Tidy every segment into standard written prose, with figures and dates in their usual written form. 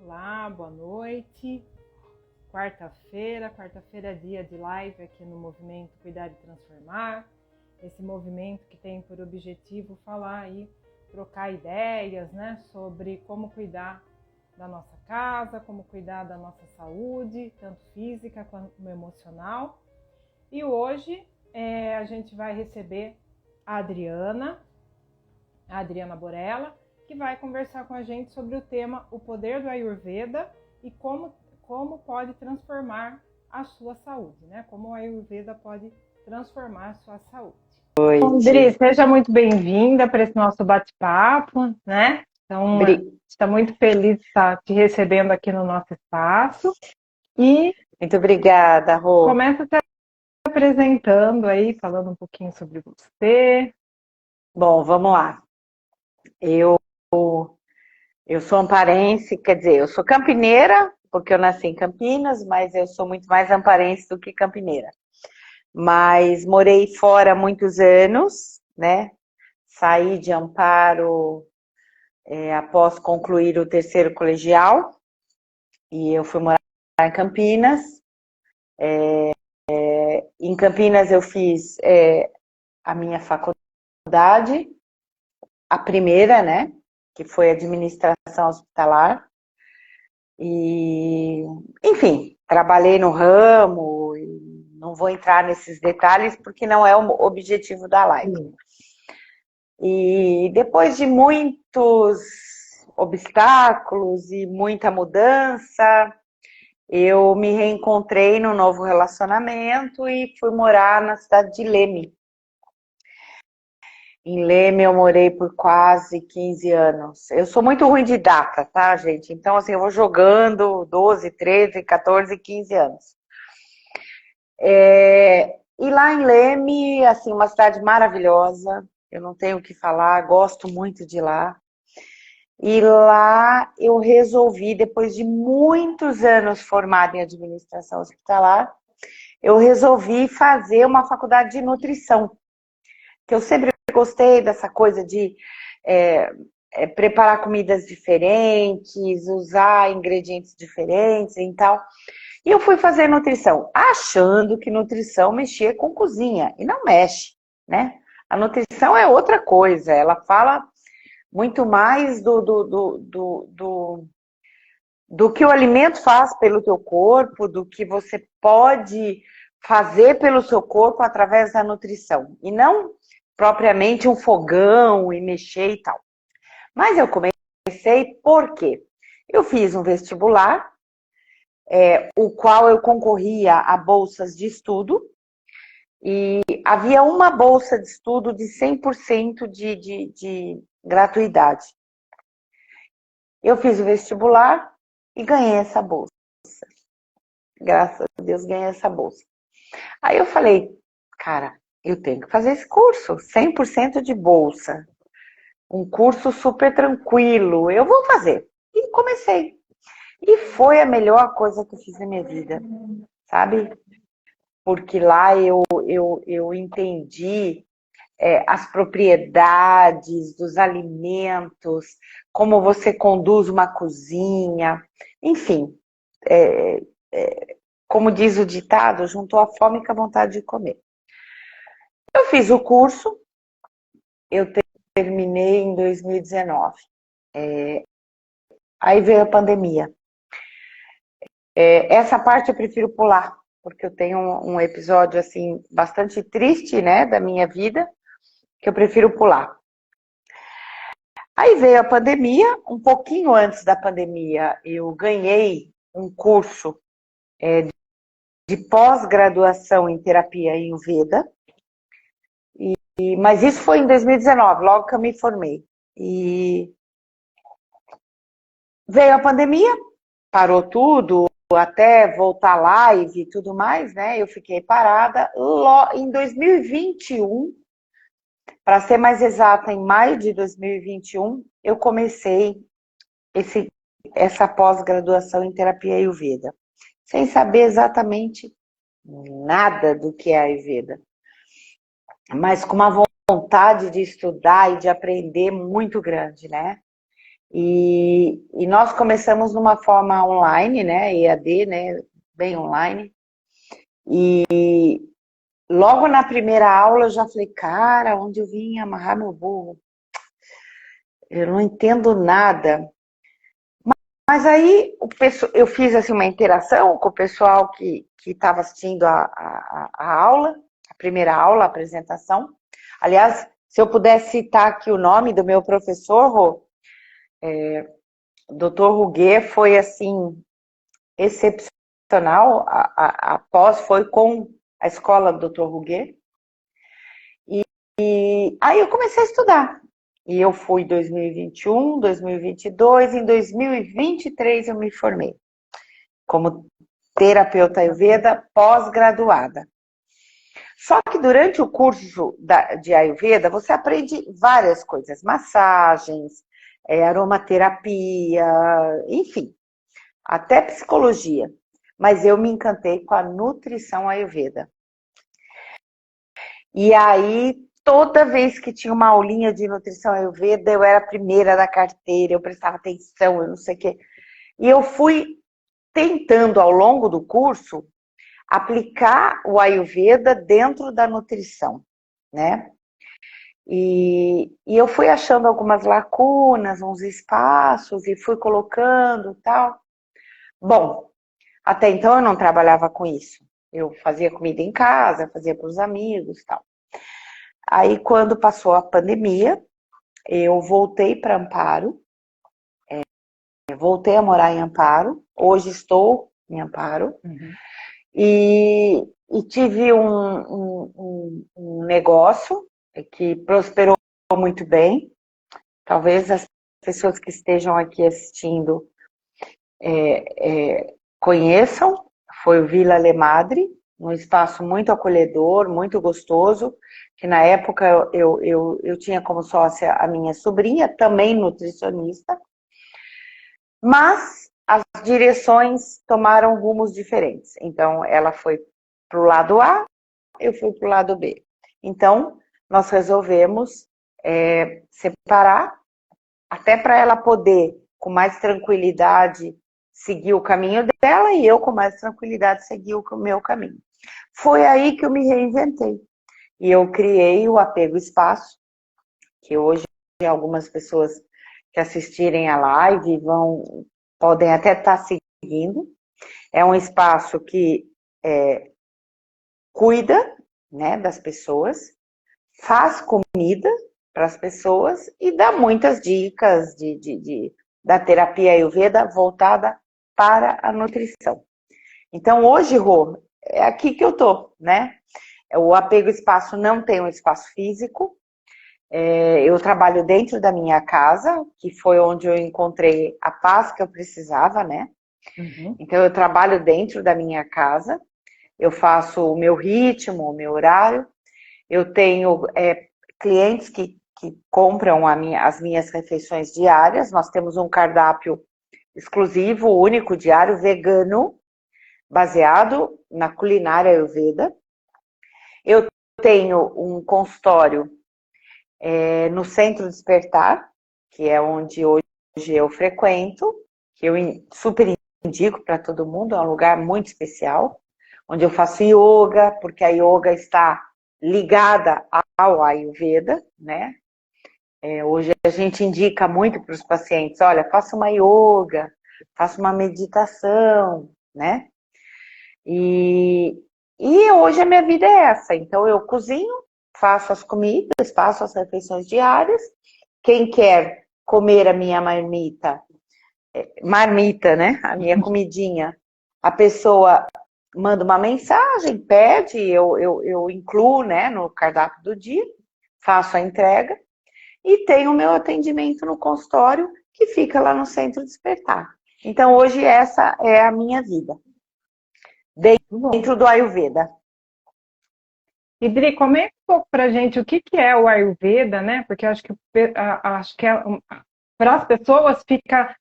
Olá, boa noite. Quarta-feira é dia de live aqui no Movimento Cuidar e Transformar. Esse movimento que tem por objetivo falar aí, trocar ideias, né, sobre como cuidar da nossa casa, como cuidar da nossa saúde, tanto física quanto emocional. E hoje a gente vai receber a Adriana Borella, que vai conversar com a gente sobre o tema O Poder do Ayurveda e como pode transformar a sua saúde, né? Como o Ayurveda pode transformar a sua saúde. Andri, seja muito bem-vinda para esse nosso bate-papo, né? Então, está muito feliz de estar te recebendo aqui no nosso espaço. E muito obrigada, Rô. Começa se apresentando aí, falando um pouquinho sobre você. Bom, vamos lá. Eu sou amparense, quer dizer, eu sou campineira, porque eu nasci em Campinas, mas eu sou muito mais amparense do que campineira. Mas morei fora há muitos anos, né? Saí de Amparo após concluir o terceiro colegial e eu fui morar em Campinas. Em Campinas eu fiz a minha faculdade, a primeira, né? Que foi administração hospitalar. E, enfim, trabalhei no ramo, e não vou entrar nesses detalhes porque não é o objetivo da live. E depois de muitos obstáculos e muita mudança, eu me reencontrei num novo relacionamento e fui morar na cidade de Leme. Em Leme eu morei por quase 15 anos. Eu sou muito ruim de data, tá, gente? Então, assim, eu vou jogando 12, 13, 14, 15 anos. E lá em Leme, assim, uma cidade maravilhosa. Eu não tenho o que falar, gosto muito de lá. E lá eu resolvi, depois de muitos anos formada em administração hospitalar, eu resolvi fazer uma faculdade de nutrição. Que eu sempre gostei dessa coisa de preparar comidas diferentes, usar ingredientes diferentes e tal. E eu fui fazer nutrição, achando que nutrição mexia com cozinha. E não mexe, né? A nutrição é outra coisa. Ela fala muito mais do que o alimento faz pelo teu corpo, do que você pode fazer pelo seu corpo através da nutrição. E não propriamente um fogão e mexer e tal. Mas eu comecei porque eu fiz um vestibular, o qual eu concorria a bolsas de estudo, e havia uma bolsa de estudo de 100% de gratuidade. Eu fiz o vestibular e ganhei essa bolsa. Graças a Deus ganhei essa bolsa. Aí eu falei, cara, eu tenho que fazer esse curso, 100% de bolsa. Um curso super tranquilo, eu vou fazer. E comecei. E foi a melhor coisa que eu fiz na minha vida, sabe? Porque lá eu entendi as propriedades dos alimentos, como você conduz uma cozinha, enfim. Como diz o ditado, juntou a fome com a vontade de comer. Eu fiz o curso, eu terminei em 2019. Aí veio a pandemia. Essa parte eu prefiro pular, porque eu tenho um episódio assim bastante triste, né, da minha vida, que eu prefiro pular. Aí veio a pandemia, um pouquinho antes da pandemia, eu ganhei um curso de pós-graduação em terapia Ayurveda, mas isso foi em 2019, logo que eu me formei. E veio a pandemia, parou tudo, até voltar live e tudo mais, né? Eu fiquei parada. Em 2021, para ser mais exata, em maio de 2021, eu comecei essa pós-graduação em terapia Ayurveda, sem saber exatamente nada do que é Ayurveda, mas com uma vontade de estudar e de aprender muito grande, né? E nós começamos numa forma online, né? EAD, né? Bem online. E logo na primeira aula eu já falei, cara, onde eu vim amarrar meu burro? Eu não entendo nada. Mas aí eu fiz assim, uma interação com o pessoal que estava assistindo a aula, a primeira aula, a apresentação. Aliás, se eu pudesse citar aqui o nome do meu professor, Rô, Dr. Ruguet, foi assim, excepcional. A pós foi com a escola do Dr. Ruguet. E aí eu comecei a estudar. E eu fui em 2021, 2022, em 2023 eu me formei como terapeuta Ayurveda pós-graduada. Só que durante o curso de Ayurveda, você aprende várias coisas, massagens, aromaterapia, enfim, até psicologia. Mas eu me encantei com a nutrição Ayurveda. E aí, toda vez que tinha uma aulinha de nutrição Ayurveda, eu era a primeira da carteira, eu prestava atenção, eu não sei o quê. E eu fui tentando, ao longo do curso, aplicar o Ayurveda dentro da nutrição, né? E eu fui achando algumas lacunas, uns espaços, e fui colocando tal. Bom, até então eu não trabalhava com isso. Eu fazia comida em casa, fazia para os amigos tal. Aí, quando passou a pandemia, eu voltei para Amparo, voltei a morar em Amparo, hoje estou em Amparo, e tive um negócio que prosperou muito bem. Talvez as pessoas que estejam aqui assistindo conheçam. Foi o Vila Lemadre, um espaço muito acolhedor, muito gostoso, que na época eu tinha como sócia a minha sobrinha, também nutricionista, mas as direções tomaram rumos diferentes. Então, ela foi para o lado A, eu fui para o lado B. Então, nós resolvemos separar, até para ela poder, com mais tranquilidade, seguir o caminho dela e eu, com mais tranquilidade, seguir o meu caminho. Foi aí que eu me reinventei. E eu criei o Apego Espaço, que hoje algumas pessoas que assistirem a live podem até estar seguindo. É um espaço que cuida, né, das pessoas, faz comida para as pessoas e dá muitas dicas da terapia Ayurveda voltada para a nutrição. Então, hoje, Rô, é aqui que eu tô, né? O Apego Espaço não tem um espaço físico. Eu trabalho dentro da minha casa, que foi onde eu encontrei a paz que eu precisava, né? Então, eu trabalho dentro da minha casa, eu faço o meu ritmo, o meu horário. Eu tenho clientes que compram as minhas refeições diárias. Nós temos um cardápio exclusivo, único, diário, vegano, baseado na culinária Ayurveda. Eu tenho um consultório no Centro Despertar, que é onde hoje eu frequento, que eu super indico para todo mundo, é um lugar muito especial, onde eu faço yoga, porque a yoga está ligada ao Ayurveda, né? Hoje a gente indica muito para os pacientes, olha, faça uma yoga, faça uma meditação, né? E hoje a minha vida é essa, então eu cozinho, faço as comidas, faço as refeições diárias. Quem quer comer a minha marmita, né? A minha comidinha, a pessoa manda uma mensagem, pede, eu incluo, né, no cardápio do dia, faço a entrega e tenho o meu atendimento no consultório que fica lá no Centro Despertar. Então hoje essa é a minha vida, dentro do Ayurveda. E Dri, comenta um pouco para a gente o que é o Ayurveda, né? Porque acho que para as pessoas fica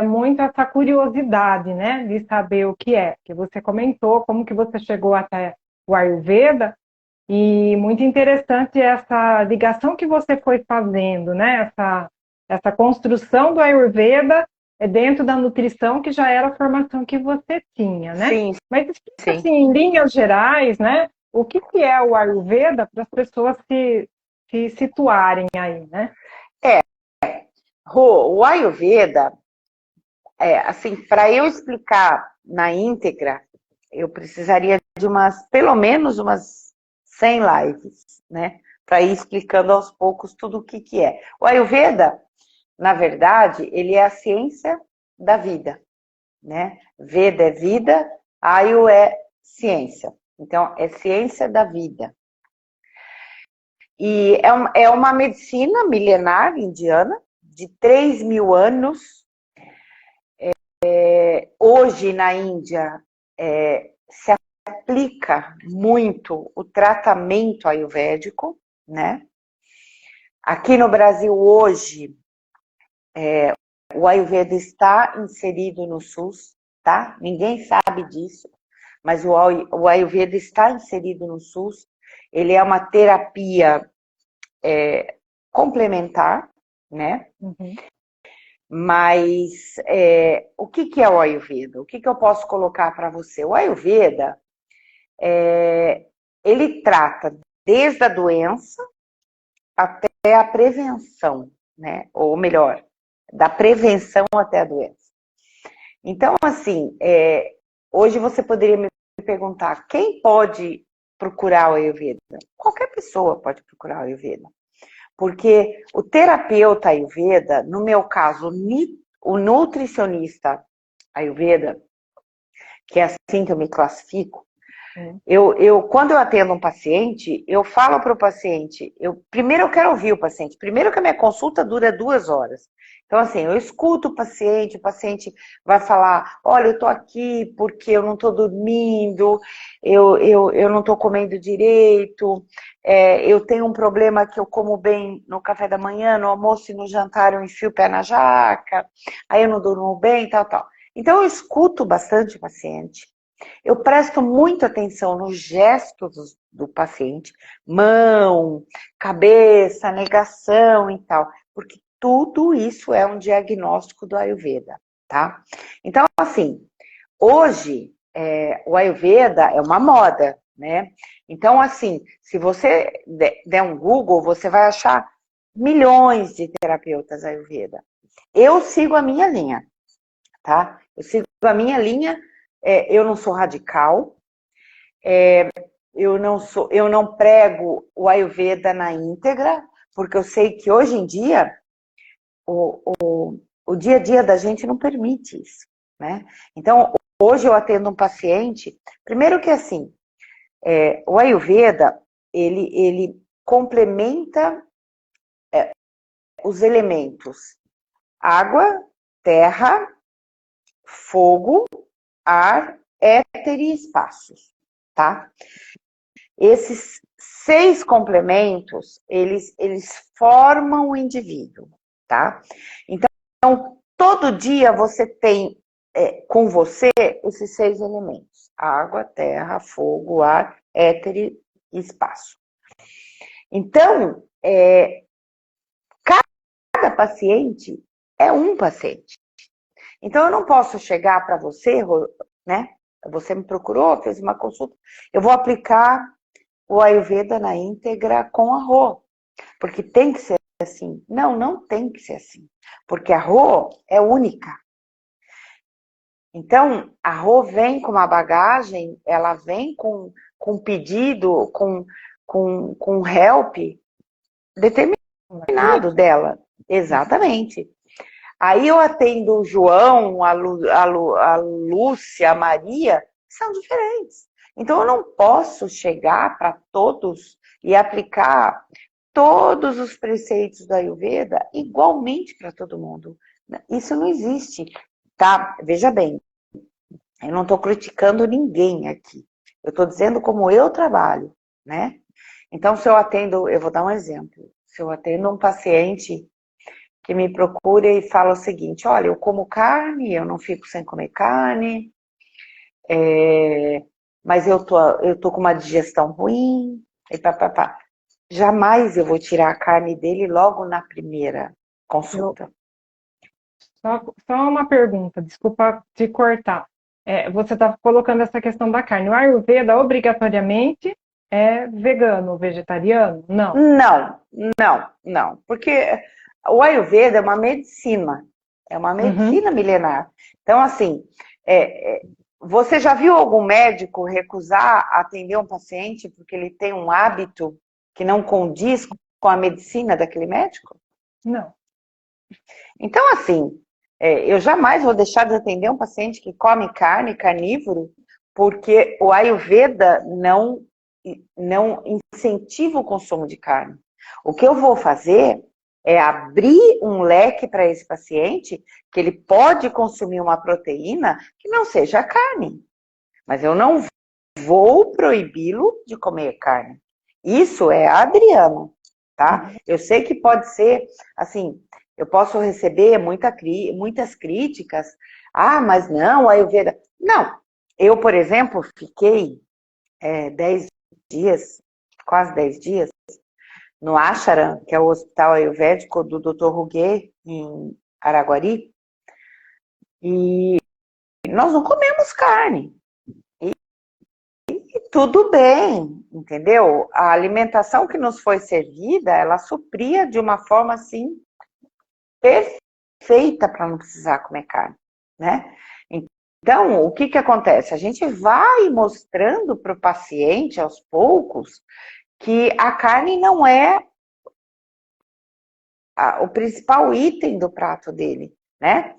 muito essa curiosidade, né? De saber o que é. Que você comentou como que você chegou até o Ayurveda e muito interessante essa ligação que você foi fazendo, né? essa construção do Ayurveda é dentro da nutrição, que já era a formação que você tinha, né? Sim, Mas explica sim. assim, em linhas gerais, né? O que é o Ayurveda para as pessoas se situarem aí, né? Rô, o Ayurveda, assim, para eu explicar na íntegra, eu precisaria de pelo menos umas 100 lives, né? Para ir explicando aos poucos tudo o que é. O Ayurveda, na verdade, ele é a ciência da vida, né? Veda é vida, Ayu é ciência. Então, é ciência da vida. E é uma medicina milenar indiana, de 3.000 anos. Hoje, na Índia, se aplica muito o tratamento ayurvédico, né? Aqui no Brasil, hoje, o Ayurveda está inserido no SUS, tá? Ninguém sabe disso, mas o Ayurveda está inserido no SUS. Ele é uma terapia complementar, né? Uhum. Mas o que é o Ayurveda? O que eu posso colocar para você? O Ayurveda, ele trata desde a doença até a prevenção, né? Ou melhor, da prevenção até a doença. Então, assim, hoje você poderia me perguntar, quem pode procurar o Ayurveda? Qualquer pessoa pode procurar o Ayurveda. Porque o terapeuta Ayurveda, no meu caso, o nutricionista Ayurveda, que é assim que eu me classifico, quando eu atendo um paciente, eu falo para o paciente, primeiro eu quero ouvir o paciente, primeiro que a minha consulta dura 2 horas. Então, assim, eu escuto o paciente vai falar, olha, eu estou aqui porque eu não estou dormindo, eu não estou comendo direito, eu tenho um problema que eu como bem no café da manhã, no almoço e no jantar eu enfio o pé na jaca, aí eu não durmo bem, tal, tal. Então, eu escuto bastante o paciente. Eu presto muita atenção nos gestos do paciente, mão, cabeça, negação e tal, porque tudo isso é um diagnóstico do Ayurveda, tá? Então, assim, hoje o Ayurveda é uma moda, né? Então, assim, se você der um Google, você vai achar milhões de terapeutas Ayurveda. Eu sigo a minha linha, tá? Eu sigo a minha linha. Eu não sou radical, eu não prego o Ayurveda na íntegra, porque eu sei que hoje em dia o dia a dia da gente não permite isso, né? Então, hoje eu atendo um paciente, primeiro que assim, o Ayurveda, ele complementa os elementos água, terra, fogo, ar, éter e espaços, tá? Esses 6 complementos, eles formam o indivíduo, tá? Então, todo dia você tem com você esses 6 elementos: água, terra, fogo, ar, éter e espaço. Então, cada paciente é um paciente. Então, eu não posso chegar para você, né? Você me procurou, fez uma consulta, eu vou aplicar o Ayurveda na íntegra com a Rô, porque tem que ser assim. Não, não tem que ser assim, porque a Rô é única. Então, a Rô vem com uma bagagem, ela vem com pedido, com help determinado dela. Exatamente. Aí eu atendo o João, a Lúcia, a Maria, são diferentes. Então eu não posso chegar para todos e aplicar todos os preceitos da Ayurveda igualmente para todo mundo. Isso não existe, tá? Veja bem, eu não estou criticando ninguém aqui. Eu estou dizendo como eu trabalho, né? Então, se eu atendo, eu vou dar um exemplo. Se eu atendo um paciente que me procura e fala o seguinte: olha, eu como carne, eu não fico sem comer carne, mas eu tô com uma digestão ruim, e papapá. Jamais eu vou tirar a carne dele logo na primeira consulta. Só uma pergunta, desculpa te cortar. Você está colocando essa questão da carne. O Ayurveda obrigatoriamente é vegano ou vegetariano? Não. Não. Porque o Ayurveda é uma medicina milenar. Então, assim, você já viu algum médico recusar atender um paciente porque ele tem um hábito que não condiz com a medicina daquele médico? Não. Então, assim, eu jamais vou deixar de atender um paciente que come carne, carnívoro, porque o Ayurveda não incentiva o consumo de carne. O que eu vou fazer é abrir um leque para esse paciente que ele pode consumir uma proteína que não seja carne. Mas eu não vou proibi-lo de comer carne. Isso é a Adriana, tá? Eu sei que pode ser, assim, eu posso receber muitas críticas. Ah, mas não, a Ayurveda... Não, eu, por exemplo, fiquei 10 dias, quase 10 dias, no Ashram, que é o hospital ayurvédico do Dr. Ruguet, em Araguari, e nós não comemos carne. E tudo bem, entendeu? A alimentação que nos foi servida, ela supria de uma forma, assim, perfeita para não precisar comer carne, né? Então, o que acontece? A gente vai mostrando para o paciente, aos poucos, que a carne não é o principal item do prato dele, né?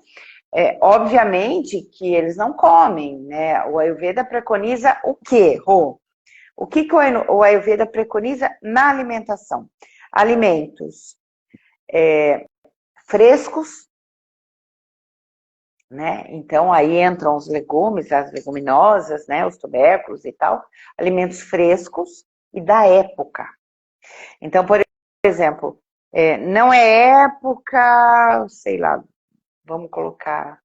Obviamente que eles não comem, né? O Ayurveda preconiza o quê, Rô? O que o Ayurveda preconiza na alimentação? Alimentos frescos, né? Então, aí entram os legumes, as leguminosas, né? Os tubérculos e tal. Alimentos frescos e da época. Então, por exemplo, não é época, sei lá, vamos colocar,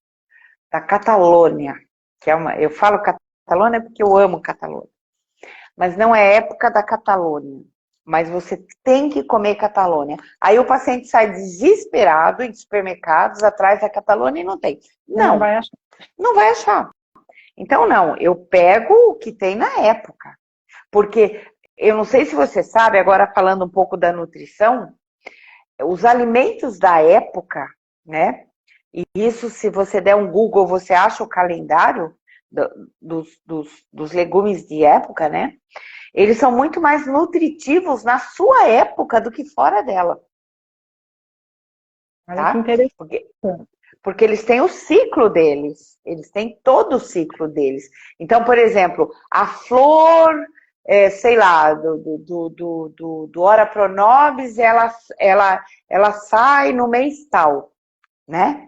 da Catalônia, que eu falo Catalônia porque eu amo Catalônia, mas não é época da Catalônia, mas você tem que comer Catalônia. Aí o paciente sai desesperado em supermercados atrás da Catalônia e não tem. Não vai achar. Não vai achar. Então, não, eu pego o que tem na época, porque eu não sei se você sabe, agora falando um pouco da nutrição, os alimentos da época, né? E isso, se você der um Google, você acha o calendário dos legumes de época, né? Eles são muito mais nutritivos na sua época do que fora dela. Tá? Que interessante. Porque eles têm o ciclo deles. Eles têm todo o ciclo deles. Então, por exemplo, a flor... sei lá, do Ora Pro Nobis, ela sai no mês tal, né?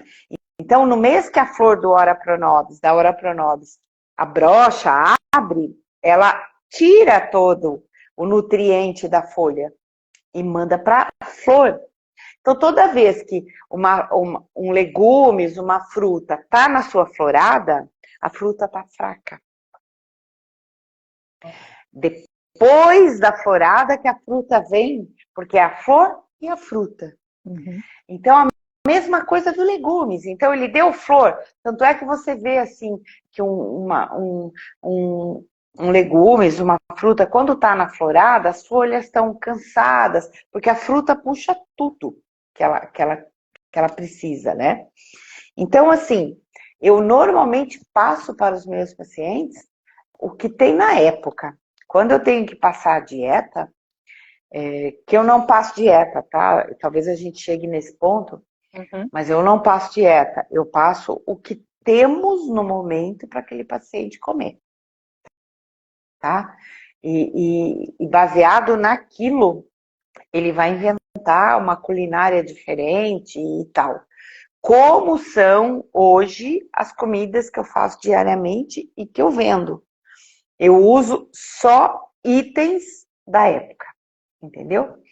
Então, no mês que a flor da Ora Pro Nobis, abrocha, abre, ela tira todo o nutriente da folha e manda para a flor. Então, toda vez que um legumes, uma fruta está na sua florada, a fruta está fraca. Depois da florada que a fruta vem, porque é a flor e a fruta. Então, a mesma coisa do legumes. Então, ele deu flor. Tanto é que você vê, assim, que um legumes, uma fruta, quando está na florada, as folhas estão cansadas, porque a fruta puxa tudo que ela precisa, né? Então, assim, eu normalmente passo para os meus pacientes o que tem na época. Quando eu tenho que passar a dieta, que eu não passo dieta, tá? Talvez a gente chegue nesse ponto, mas eu não passo dieta. Eu passo o que temos no momento para aquele paciente comer, tá? E baseado naquilo, ele vai inventar uma culinária diferente e tal. Como são hoje as comidas que eu faço diariamente e que eu vendo? Eu uso só itens da época, entendeu?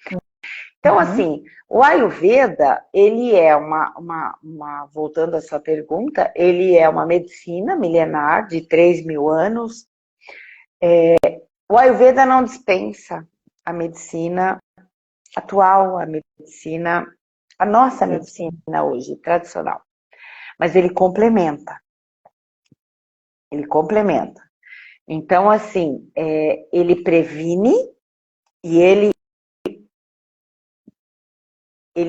Então, assim, o Ayurveda, ele é voltando à sua pergunta, ele é uma medicina milenar de 3.000 anos. O Ayurveda não dispensa a medicina atual, a medicina a nossa medicina hoje, tradicional. Mas ele complementa. Ele complementa. Então, assim, ele previne e ele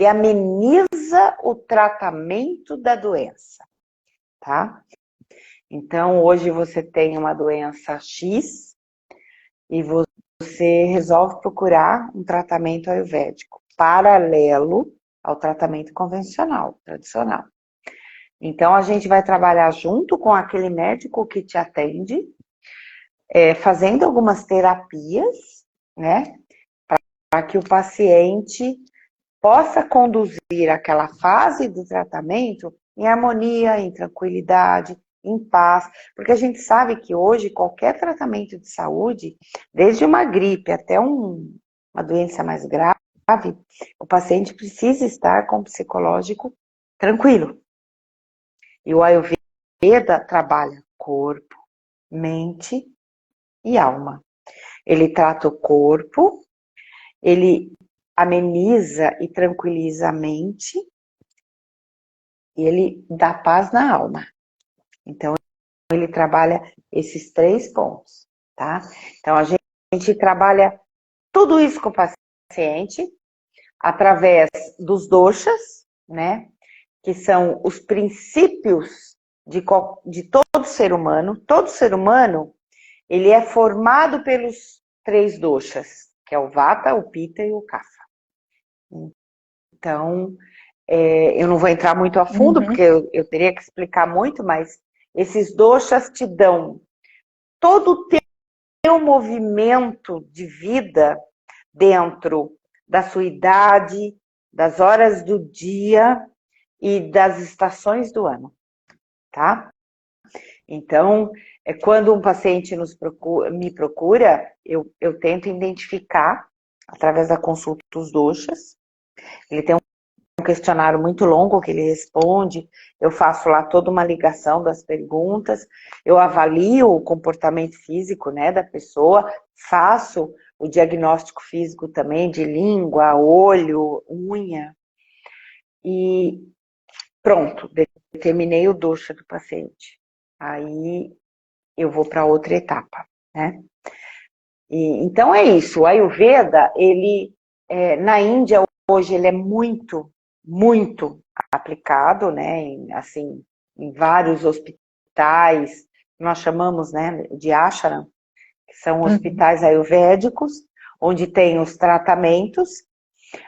ameniza o tratamento da doença, tá? Então, hoje você tem uma doença X e você resolve procurar um tratamento ayurvédico paralelo ao tratamento convencional, tradicional. Então, a gente vai trabalhar junto com aquele médico que te atende, fazendo algumas terapias, né? Para que o paciente possa conduzir aquela fase do tratamento em harmonia, em tranquilidade, em paz. Porque a gente sabe que hoje qualquer tratamento de saúde, desde uma gripe até uma doença mais grave, o paciente precisa estar com o psicológico tranquilo. E o Ayurveda trabalha corpo, mente e alma. Ele trata o corpo, ele ameniza e tranquiliza a mente e ele dá paz na alma. Então, ele trabalha esses 3 pontos, tá? Então, a gente trabalha tudo isso com o paciente através dos doshas, né? Que são os princípios de todo ser humano. Todo ser humano, ele é formado pelos 3 doshas, que é o Vata, o Pitta e o Kapha. Então, eu não vou entrar muito a fundo, porque eu teria que explicar muito, mas esses doshas te dão todo o teu movimento de vida dentro da sua idade, das horas do dia e das estações do ano, tá? Então, quando um paciente me procura, eu tento identificar, através da consulta dos doshas. Ele tem um questionário muito longo que ele responde, eu faço lá toda uma ligação das perguntas, eu avalio o comportamento físico, né, da pessoa, faço o diagnóstico físico também de língua, olho, unha, e pronto, determinei o dosha do paciente. Aí eu vou para outra etapa, né? Então é isso, o Ayurveda, ele, na Índia hoje, ele é muito aplicado, né, em vários hospitais, nós chamamos, né, de ashram, que são hospitais ayurvédicos, onde tem os tratamentos.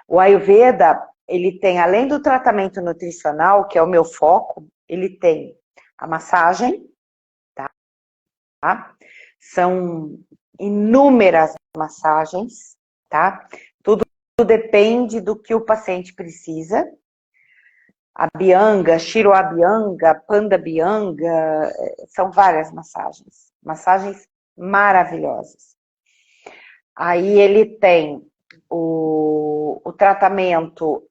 O Ayurveda, ele tem, além do tratamento nutricional, que é o meu foco, ele tem a massagem, tá? São inúmeras massagens, tá? Tudo depende do que o paciente precisa. Abhyanga, Shiro Abhyanga, Panda Abhyanga, são várias massagens maravilhosas. Aí ele tem o tratamento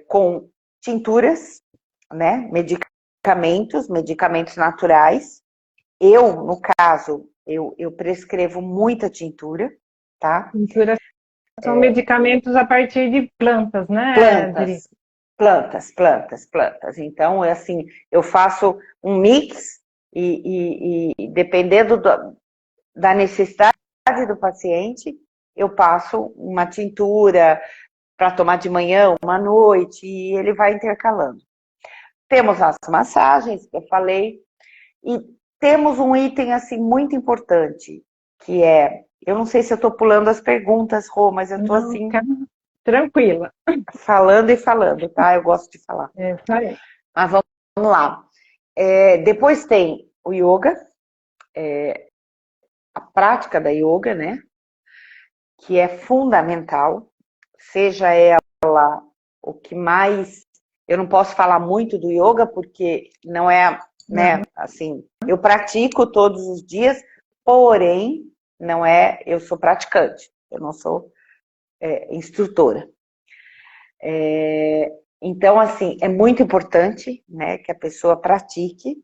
com tinturas, né, medicamentos naturais. Eu, no caso, eu prescrevo muita tintura, tá? Tinturas são medicamentos a partir de plantas, né, Dri? Plantas. Então, assim, eu faço um mix e dependendo da necessidade do paciente, eu passo uma tintura para tomar de manhã, uma noite, e ele vai intercalando. Temos as massagens, que eu falei, e temos um item, assim, muito importante, que eu não sei se eu estou pulando as perguntas, Rô, mas eu estou assim... Tranquila. Falando e falando, tá? Eu gosto de falar. Isso aí. Mas vamos lá. Depois tem o yoga, a prática da yoga, né? Que é fundamental, seja ela o que mais... Eu não posso falar muito do yoga, porque não é, né, assim, eu pratico todos os dias, porém, não é, eu sou praticante, eu não sou instrutora. Então, assim, é muito importante, né, que a pessoa pratique.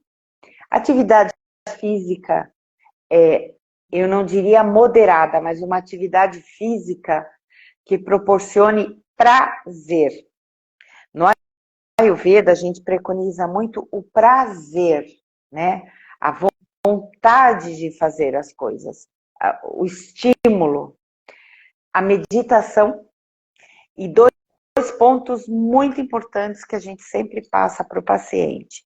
Atividade física, eu não diria moderada, mas uma atividade física que proporcione prazer. Ayurveda, a gente preconiza muito o prazer, né? A vontade de fazer as coisas, o estímulo, a meditação e dois pontos muito importantes que a gente sempre passa para o paciente,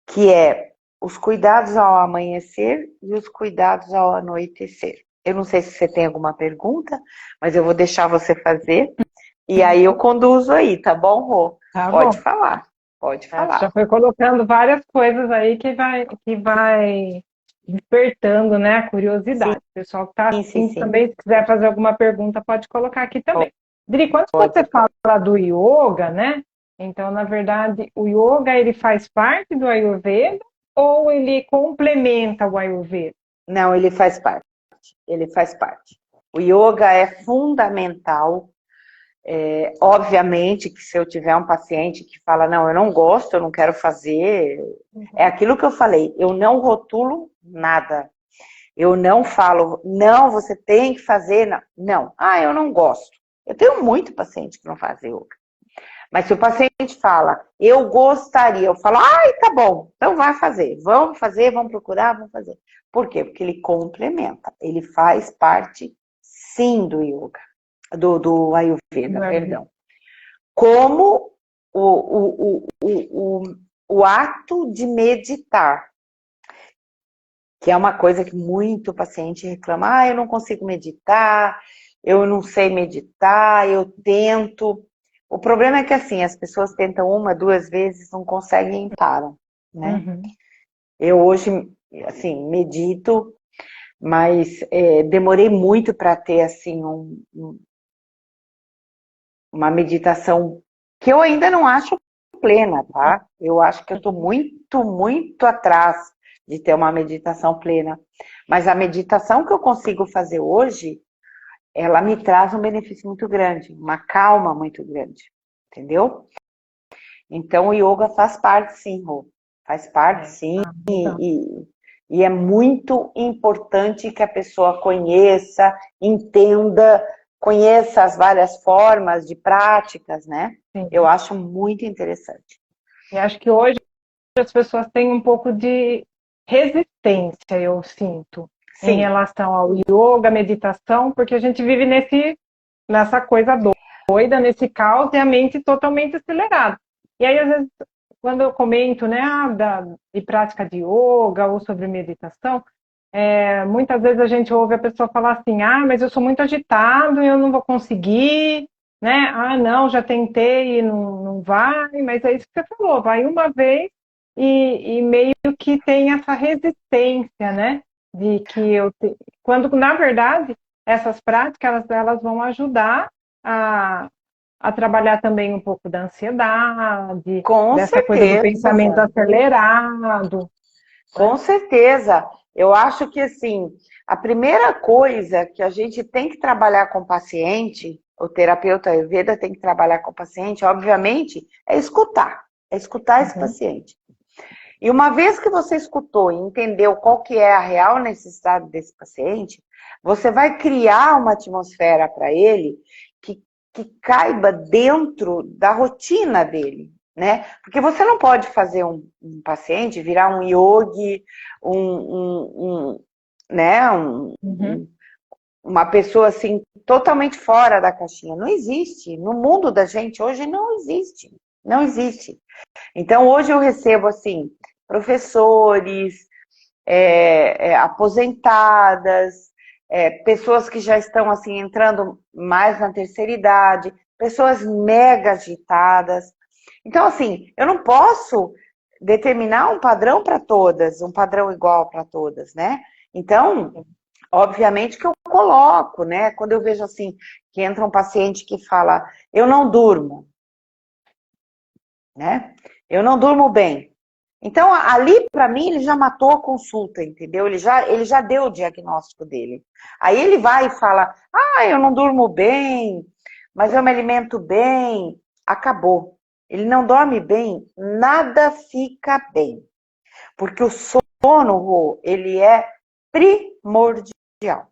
que é os cuidados ao amanhecer e os cuidados ao anoitecer. Eu não sei se você tem alguma pergunta, mas eu vou deixar você fazer e aí eu conduzo aí, tá bom, Rô? Tá Pode bom. falar, pode Já falar. foi colocando várias coisas aí que vai despertando, né, a Sim, curiosidade. O pessoal que está sim, assistindo sim. também, se quiser fazer alguma pergunta, pode colocar aqui também. Dri, quando você Pode. fala do yoga, né? Então, na verdade, o yoga ele faz parte do Ayurveda ou ele complementa o Ayurveda? Não, ele faz parte. Ele faz parte. O yoga é fundamental. Obviamente que se eu tiver um paciente que fala, não, eu não gosto, eu não quero fazer, é aquilo que eu falei, eu não rotulo nada. Eu não falo, não, você tem que fazer, não. Não, eu não gosto. Eu tenho muito paciente que não faz yoga. Mas se o paciente fala, eu gostaria, eu falo, ai, tá bom, então vai fazer, vamos procurar, vamos fazer. Por quê? Porque ele complementa, ele faz parte, sim, do yoga, do Ayurveda, perdão. Como o ato de meditar, que é uma coisa que muito paciente reclama, eu não consigo meditar, eu não sei meditar, eu tento. O problema é que assim, as pessoas tentam uma, duas vezes, não conseguem e param, né? Uhum. Eu hoje, assim, medito, mas demorei muito para ter, assim, uma meditação que eu ainda não acho plena, tá? Eu acho que eu estou muito, muito atrás de ter uma meditação plena. Mas a meditação que eu consigo fazer hoje, ela me traz um benefício muito grande, uma calma muito grande, entendeu? Então o yoga faz parte sim, Rô. Faz parte sim. Então. E é muito importante que a pessoa conheça, entenda, conheça as várias formas de práticas, né? Eu Sim. acho muito interessante. E acho que hoje as pessoas têm um pouco de resistência, eu sinto, em Sim, relação ao yoga, meditação, porque a gente vive nessa coisa doida, nesse caos e a mente totalmente acelerada. E aí, às vezes, quando eu comento, né, de prática de yoga ou sobre meditação, muitas vezes a gente ouve a pessoa falar assim, mas eu sou muito agitado, eu não vou conseguir, né? Não, já tentei e não vai, mas é isso que você falou, vai uma vez e meio que tem essa resistência, né? De que quando, na verdade, essas práticas, elas vão ajudar a trabalhar também um pouco da ansiedade, com dessa coisa do pensamento certeza. acelerado, né? Com certeza. Eu acho que, assim, a primeira coisa que a gente tem que trabalhar com o paciente, o terapeuta Ayurveda tem que trabalhar com o paciente, obviamente, é escutar. É escutar esse Uhum. paciente. E uma vez que você escutou e entendeu qual que é a real necessidade desse paciente, você vai criar uma atmosfera para ele que, que caiba dentro da rotina dele, né? Porque você não pode fazer um paciente virar um yogi, né? Uhum. Uma pessoa assim totalmente fora da caixinha. Não existe. No mundo da gente hoje não existe. Não existe. Então, hoje eu recebo, assim, professores, aposentadas, pessoas que já estão, assim, entrando mais na terceira idade, pessoas mega agitadas. Então, assim, eu não posso determinar um padrão para todas, um padrão igual para todas, né? Então, obviamente que eu coloco, né? Quando eu vejo, assim, que entra um paciente que fala, eu não durmo, né? Eu não durmo bem. Então, ali, para mim, ele já matou a consulta, entendeu? Ele já deu o diagnóstico dele. Aí ele vai e fala, eu não durmo bem, mas eu me alimento bem. Acabou. Ele não dorme bem, nada fica bem. Porque o sono, Rô, ele é primordial,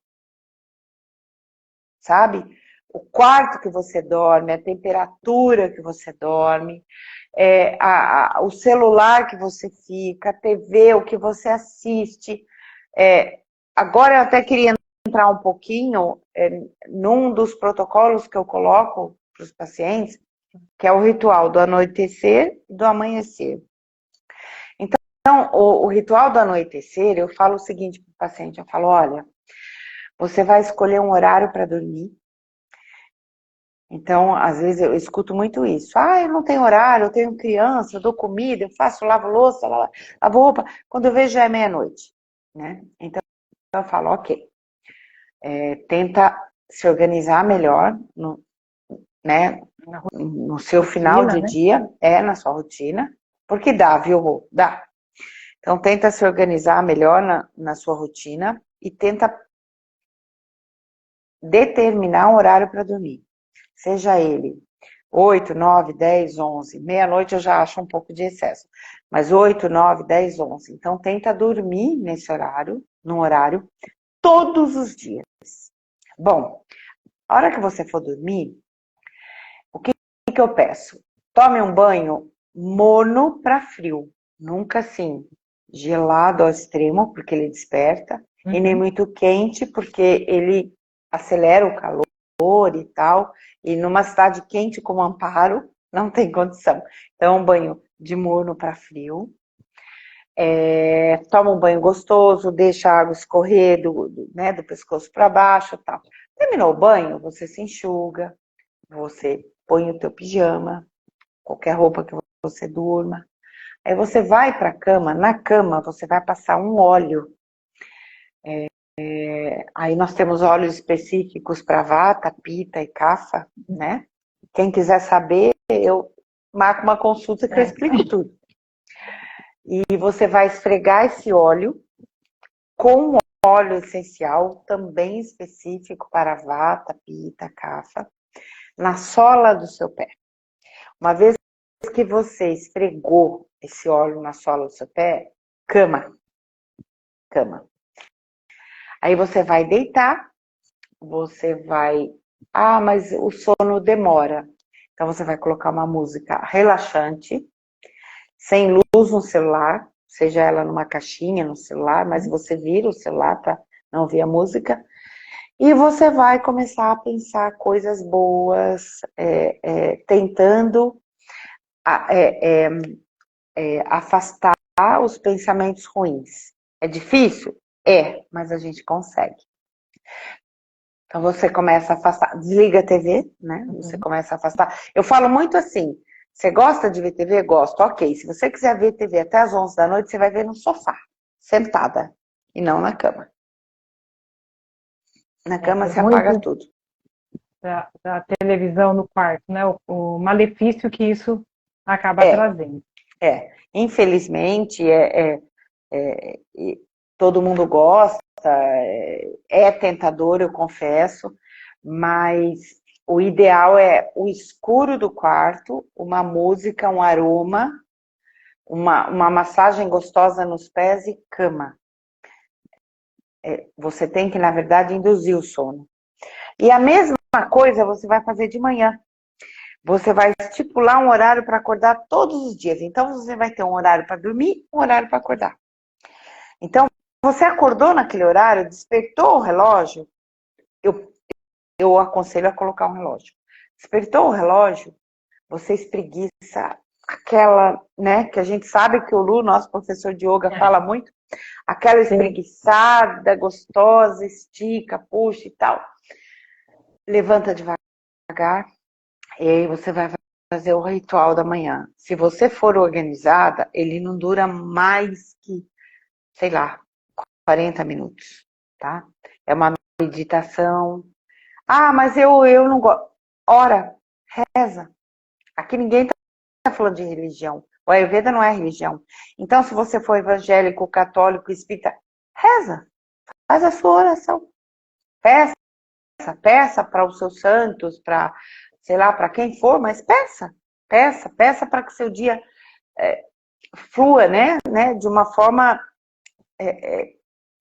sabe? o quarto que você dorme, a temperatura que você dorme, o celular que você fica, a TV, o que você assiste. Agora eu até queria entrar um pouquinho num dos protocolos que eu coloco para os pacientes, que é o ritual do anoitecer e do amanhecer. Então, o ritual do anoitecer, eu falo o seguinte para o paciente, eu falo, olha, você vai escolher um horário para dormir. Então, às vezes eu escuto muito isso. Ah, eu não tenho horário, eu tenho criança, eu dou comida, eu faço, lavo louça, lavo roupa. Quando eu vejo já é meia-noite, né? Então, eu falo, ok, tenta se organizar melhor, né? No seu final de dia, na sua rotina, porque dá, viu, Rô? Dá. Então, tenta se organizar melhor na sua rotina e tenta determinar um horário para dormir. Seja ele 8, 9, 10, 11. Meia-noite eu já acho um pouco de excesso. Mas 8, 9, 10, 11. Então, tenta dormir nesse horário, num horário, todos os dias. Bom, a hora que você for dormir, o que eu peço? Tome um banho morno para frio. Nunca assim, gelado ao extremo, porque ele desperta. E nem muito quente, porque ele acelera o calor e tal. E numa cidade quente como Amparo, não tem condição. Então, um banho de morno para frio. Toma um banho gostoso, deixa a água escorrer do pescoço para baixo e tal. Terminou o banho, você se enxuga, você põe o teu pijama, qualquer roupa que você durma. Aí você vai para a cama, na cama você vai passar um óleo. Aí nós temos óleos específicos para vata, pita e kapha, né? Quem quiser saber, eu marco uma consulta que eu explico tudo. E você vai esfregar esse óleo com óleo essencial, também específico para vata, pita, kapha, na sola do seu pé. Uma vez que você esfregou esse óleo na sola do seu pé, cama. Aí você vai deitar, você vai... Ah, mas o sono demora. Então você vai colocar uma música relaxante, sem luz no celular, seja ela numa caixinha no celular, mas você vira o celular para não ouvir a música. E você vai começar a pensar coisas boas, tentando afastar os pensamentos ruins. É difícil? Mas a gente consegue. Então você começa a afastar, desliga a TV, né? Você começa a afastar. Eu falo muito assim, você gosta de ver TV? Gosto, ok. Se você quiser ver TV até as 11 da noite, você vai ver no sofá, sentada, e não na cama. Na cama você apaga tudo. Da televisão no quarto, né? O malefício que isso acaba trazendo. Infelizmente, todo mundo gosta, é tentador, eu confesso, mas o ideal é o escuro do quarto, uma música, um aroma, uma massagem gostosa nos pés e cama. Você tem que, na verdade, induzir o sono. E a mesma coisa você vai fazer de manhã. Você vai estipular um horário para acordar todos os dias. Então, você vai ter um horário para dormir, um horário para acordar. Então, você acordou naquele horário, despertou o relógio, eu aconselho a colocar um relógio. Despertou o relógio, você espreguiça aquela, né, que a gente sabe que o Lu, nosso professor de yoga, fala muito, aquela espreguiçada, gostosa, estica, puxa e tal. Levanta devagar, e aí você vai fazer o ritual da manhã. Se você for organizada, ele não dura mais que, sei lá, 40 minutos, tá? É uma meditação. Ah, mas eu não gosto. Ora, reza. Aqui ninguém está falando de religião. O Ayurveda não é religião. Então, se você for evangélico, católico, espírita, reza. Faz a sua oração. Peça para os seus santos, para, sei lá, para quem for, mas peça para que seu dia flua, né, de uma forma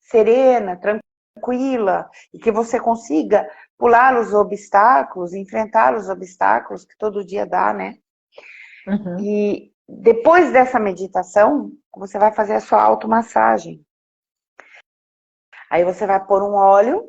serena, tranquila, e que você consiga pular os obstáculos, enfrentar os obstáculos que todo dia dá, né? Uhum. E depois dessa meditação, você vai fazer a sua automassagem. Aí você vai pôr um óleo,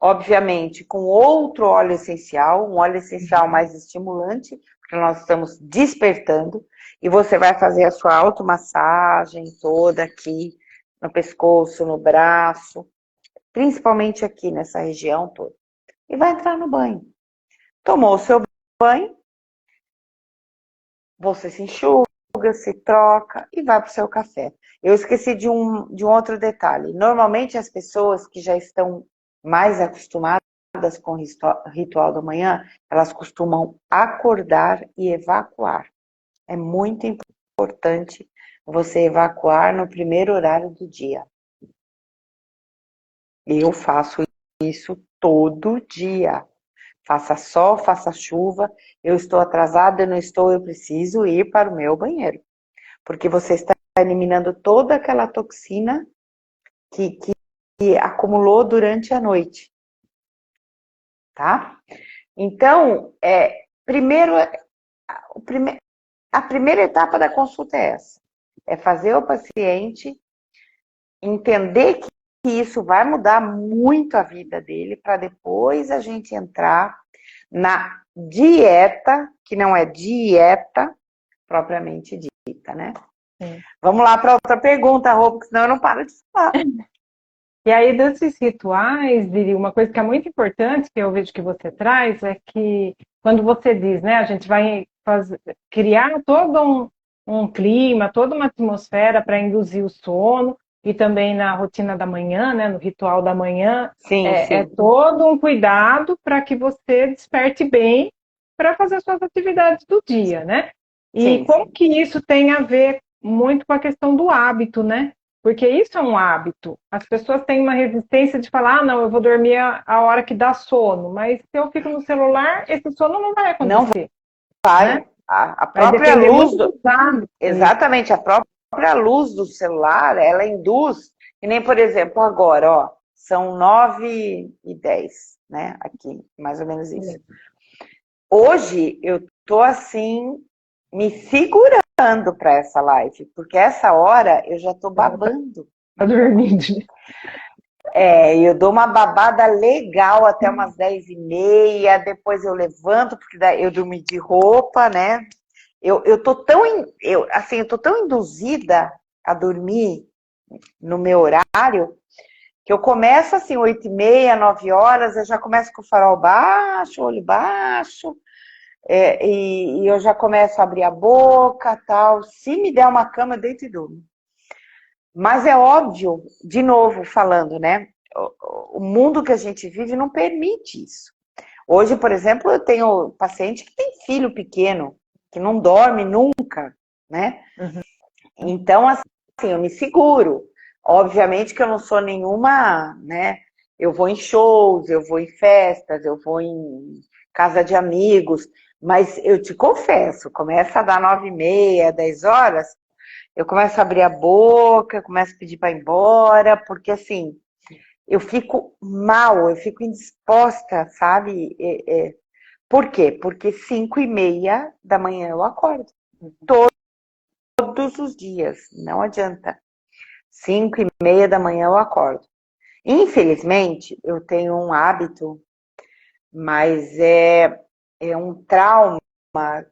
obviamente com outro óleo essencial, um óleo essencial mais estimulante, porque nós estamos despertando, e você vai fazer a sua automassagem toda aqui, no pescoço, no braço, principalmente aqui nessa região toda. E vai entrar no banho. Tomou o seu banho, você se enxuga, se troca e vai para o seu café. Eu esqueci de um outro detalhe. Normalmente as pessoas que já estão mais acostumadas com o ritual da manhã, elas costumam acordar e evacuar. É muito importante você evacuar no primeiro horário do dia. Eu faço isso todo dia. Faça sol, faça chuva, eu estou atrasada, eu não estou, eu preciso ir para o meu banheiro. Porque você está eliminando toda aquela toxina que acumulou durante a noite. Tá? Então, primeiro, a primeira etapa da consulta é essa. É fazer o paciente entender que isso vai mudar muito a vida dele, para depois a gente entrar na dieta, que não é dieta propriamente dita, né? Sim. Vamos lá para outra pergunta, Rô, porque senão eu não paro de falar. E aí, desses rituais, Viri, uma coisa que é muito importante, que eu vejo que você traz, é que quando você diz, né, a gente vai criar todo um clima, toda uma atmosfera para induzir o sono, e também na rotina da manhã, né, no ritual da manhã, Sim, é sim. todo um cuidado para que você desperte bem para fazer suas atividades do dia, né? E Sim, como sim. que isso tem a ver muito com a questão do hábito, né? Porque isso é um hábito. As pessoas têm uma resistência de falar, ah, não, eu vou dormir a hora que dá sono. Mas se eu fico no celular, esse sono não vai Não acontecer, né? vai. A Vai própria depender luz, muito dos hábitos. exatamente, a própria luz do celular, ela induz, que nem, por exemplo, agora, ó, são 9h10, né? Aqui, mais ou menos isso. Hoje eu tô assim, me segurando para essa live, porque essa hora eu já tô babando Tá na cama. dormindo. Eu dou uma babada legal até umas 10h30, depois eu levanto, porque daí eu dormi de roupa, né? Eu tô tão, eu tô tão induzida a dormir no meu horário, que eu começo assim, 8h30, 9 horas, eu já começo com o farol baixo, olho baixo, e eu já começo a abrir a boca, tal. Se me der uma cama, eu deito e durmo. Mas é óbvio, de novo falando, né? O mundo que a gente vive não permite isso. Hoje, por exemplo, eu tenho paciente que tem filho pequeno, que não dorme nunca, né? Uhum. Então, assim, eu me seguro. Obviamente que eu não sou nenhuma, né? Eu vou em shows, eu vou em festas, eu vou em casa de amigos, mas eu te confesso, começa a dar 9h30, 10 horas, eu começo a abrir a boca, começo a pedir para ir embora, porque assim, eu fico mal, eu fico indisposta, sabe? Por quê? Porque 5h30 da manhã eu acordo. Todos os dias, não adianta. 5h30 da manhã eu acordo. Infelizmente, eu tenho um hábito, mas é um trauma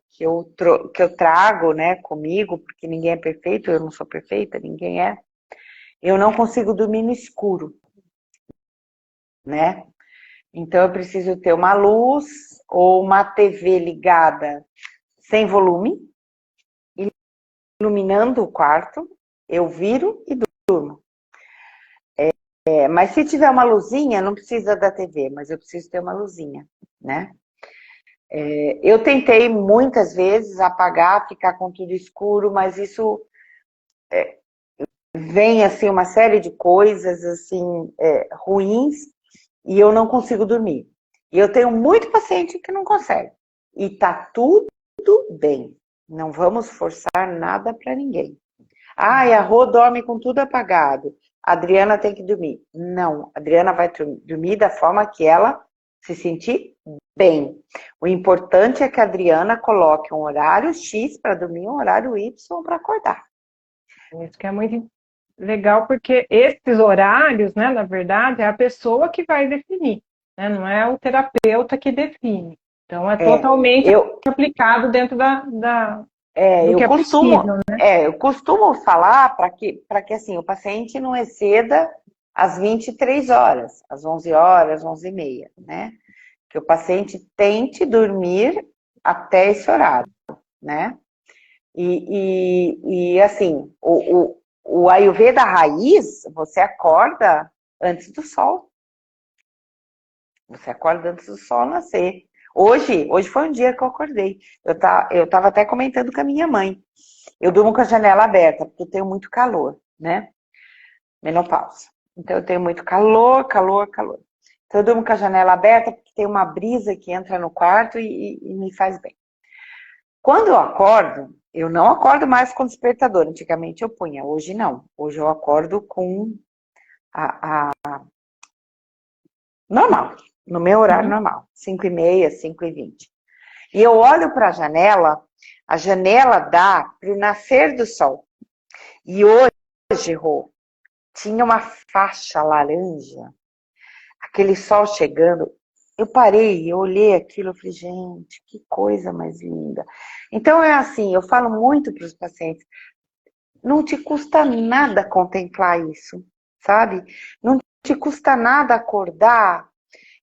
que eu trago, né, comigo, porque ninguém é perfeito, eu não sou perfeita, ninguém é. Eu não consigo dormir no escuro, né? Então eu preciso ter uma luz ou uma TV ligada sem volume, iluminando o quarto, eu viro e durmo. Mas se tiver uma luzinha, não precisa da TV, mas eu preciso ter uma luzinha, né? Eu tentei muitas vezes apagar, ficar com tudo escuro, mas isso vem assim uma série de coisas assim ruins e eu não consigo dormir. E eu tenho muito paciente que não consegue. E tá tudo bem. Não vamos forçar nada para ninguém. Ah, e a Rô dorme com tudo apagado. A Adriana tem que dormir. Não, a Adriana vai dormir da forma que ela se sentir bem. O importante é que a Adriana coloque um horário X para dormir, um horário Y para acordar. Isso que é muito legal, porque esses horários, né, na verdade, é a pessoa que vai definir, né? Não é o terapeuta que define. Então, é totalmente aplicado dentro do que é possível, né? Eu costumo falar para que assim, o paciente não exceda as 23 horas, às 11 horas, 11h30, né? Que o paciente tente dormir até esse horário, né? E assim, o Ayurveda raiz, você acorda antes do sol. Você acorda antes do sol nascer. Hoje foi um dia que eu acordei. Eu estava até comentando com a minha mãe. Eu durmo com a janela aberta, porque eu tenho muito calor, né? Menopausa. Então eu tenho muito calor. Então eu durmo com a janela aberta, porque tem uma brisa que entra no quarto e me faz bem. Quando eu acordo, eu não acordo mais com despertador. Antigamente eu punha, hoje não. Hoje eu acordo com a normal, no meu horário normal, 5h30, 5h20. E eu olho para a janela dá para o nascer do sol. E hoje, Rô, tinha uma faixa laranja, aquele sol chegando. Eu parei, eu olhei aquilo, eu falei, gente, que coisa mais linda. Então é assim, eu falo muito para os pacientes, não te custa nada contemplar isso, sabe? Não te custa nada acordar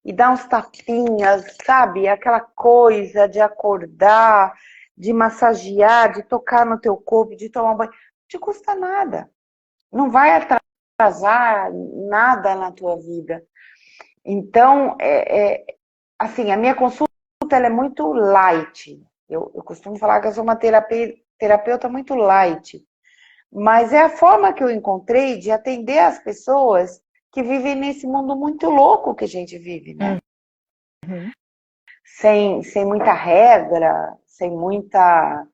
e dar uns tapinhas, sabe? Aquela coisa de acordar, de massagear, de tocar no teu corpo, de tomar um banho. Não te custa nada. Não vai atrasar nada na tua vida. Então, assim, a minha consulta ela é muito light. Eu costumo falar que eu sou uma terapeuta muito light. Mas é a forma que eu encontrei de atender as pessoas que vivem nesse mundo muito louco que a gente vive, né? Uhum. Sem muita regra, sem muita...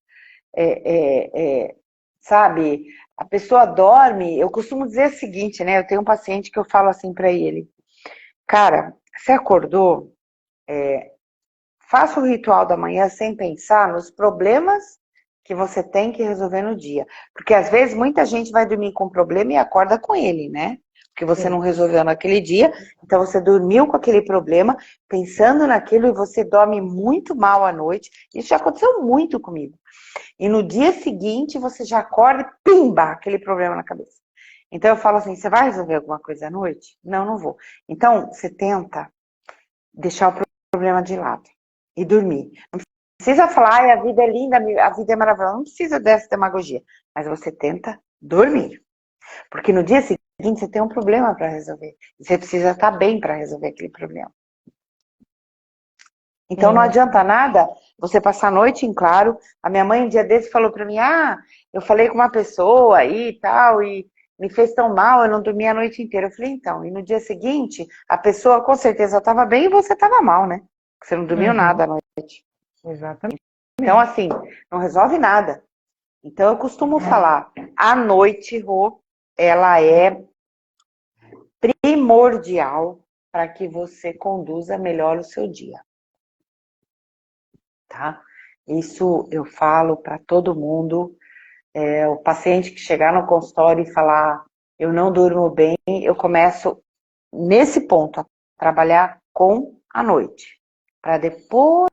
sabe? A pessoa dorme... Eu costumo dizer o seguinte, né? Eu tenho um paciente que eu falo assim para ele. Cara, você acordou? Faça o ritual da manhã sem pensar nos problemas que você tem que resolver no dia. Porque às vezes muita gente vai dormir com problema e acorda com ele, né? Porque você não resolveu naquele dia, então você dormiu com aquele problema, pensando naquilo e você dorme muito mal à noite. Isso já aconteceu muito comigo. E no dia seguinte você já acorda e pimba, aquele problema na cabeça. Então eu falo assim, você vai resolver alguma coisa à noite? Não, não vou. Então você tenta deixar o problema de lado e dormir. Não precisa falar, a vida é linda, a vida é maravilhosa. Não precisa dessa demagogia. Mas você tenta dormir. Porque no dia seguinte você tem um problema para resolver. E você precisa estar bem para resolver aquele problema. Então não adianta nada você passar a noite em claro. A minha mãe um dia desse falou para mim, eu falei com uma pessoa aí e tal, e me fez tão mal, eu não dormi a noite inteira. Eu falei, então, e no dia seguinte, a pessoa com certeza estava bem e você estava mal, né? Porque você não dormiu nada à noite. Exatamente. Então, assim, não resolve nada. Então, eu costumo falar, a noite, Rô, ela é primordial para que você conduza melhor o seu dia. Tá? Isso eu falo para todo mundo. O paciente que chegar no consultório e falar, eu não durmo bem, eu começo nesse ponto a trabalhar com a noite. Para depois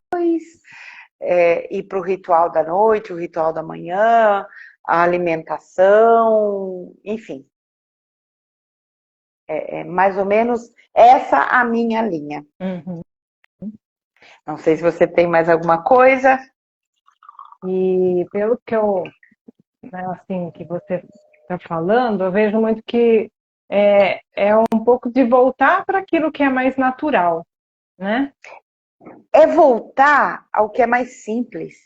ir para o ritual da noite, o ritual da manhã, a alimentação, enfim. É mais ou menos essa a minha linha. Uhum. Não sei se você tem mais alguma coisa. E pelo que assim, que você está falando, eu vejo muito que é um pouco de voltar para aquilo que é mais natural, né? É voltar ao que é mais simples.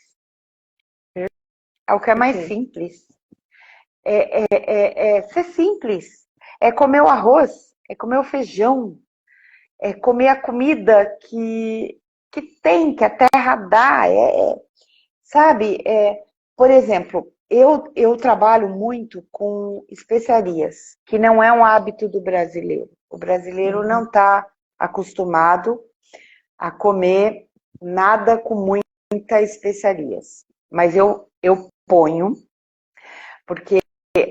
Ao que é mais simples. É ser simples. É comer o arroz, é comer o feijão, é comer a comida que tem, que a terra dá. Sabe? Por exemplo, eu trabalho muito com especiarias, que não é um hábito do brasileiro. O brasileiro não está acostumado a comer nada com muitas especiarias. Mas eu ponho, porque